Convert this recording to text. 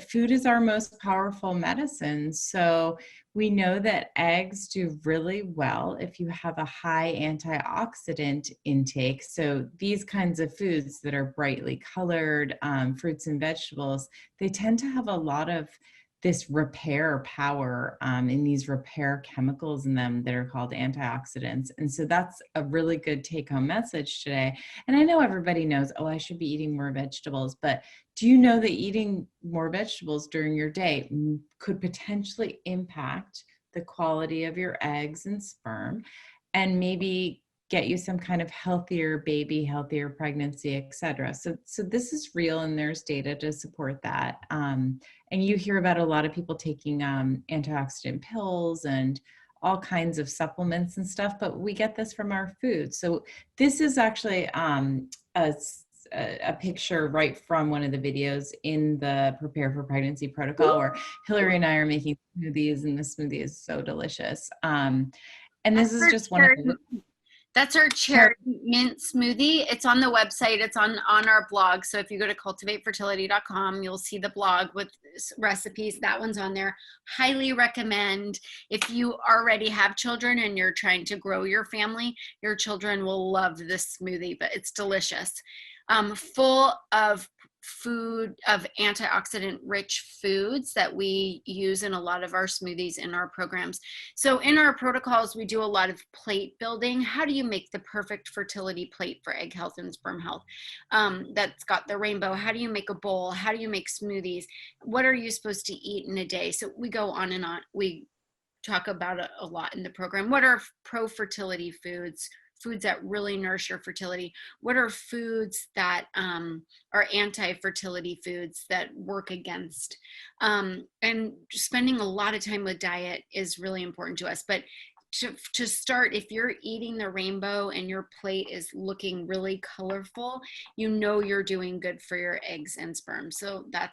Food is our most powerful medicine. So we know that eggs do really well if you have a high antioxidant intake. So these kinds of foods that are brightly colored, fruits and vegetables, they tend to have a lot of this repair power in these repair chemicals in them that are called antioxidants. And so that's a really good take home message today. And I know everybody knows, oh, I should be eating more vegetables, but do you know that eating more vegetables during your day could potentially impact the quality of your eggs and sperm and maybe get you some kind of healthier baby, healthier pregnancy, et cetera? So this is real and there's data to support that. And you hear about a lot of people taking antioxidant pills and all kinds of supplements and stuff, but we get this from our food. So this is actually a picture right from one of the videos in the Prepare for Pregnancy protocol where Hillary and I are making smoothies, and the smoothie is so delicious. And this is just one of the That's our cherry mint smoothie. It's on the website. It's on our blog. So if you go to cultivatefertility.com, you'll see the blog with recipes. That one's on there. Highly recommend. If you already have children and you're trying to grow your family, your children will love this smoothie, but it's delicious. Full of antioxidant rich foods that we use in a lot of our smoothies in our programs. So in our protocols, we do a lot of plate building. How do you make the perfect fertility plate for egg health and sperm health? That's got the rainbow. How do you make a bowl? How do you make smoothies? What are you supposed to eat in a day? So we go on and on. We talk about it a lot in the program. What are pro-fertility foods that really nourish your fertility? What are foods that are anti-fertility foods that work against? And spending a lot of time with diet is really important to us. But to start, if you're eating the rainbow and your plate is looking really colorful, you know you're doing good for your eggs and sperm. So that's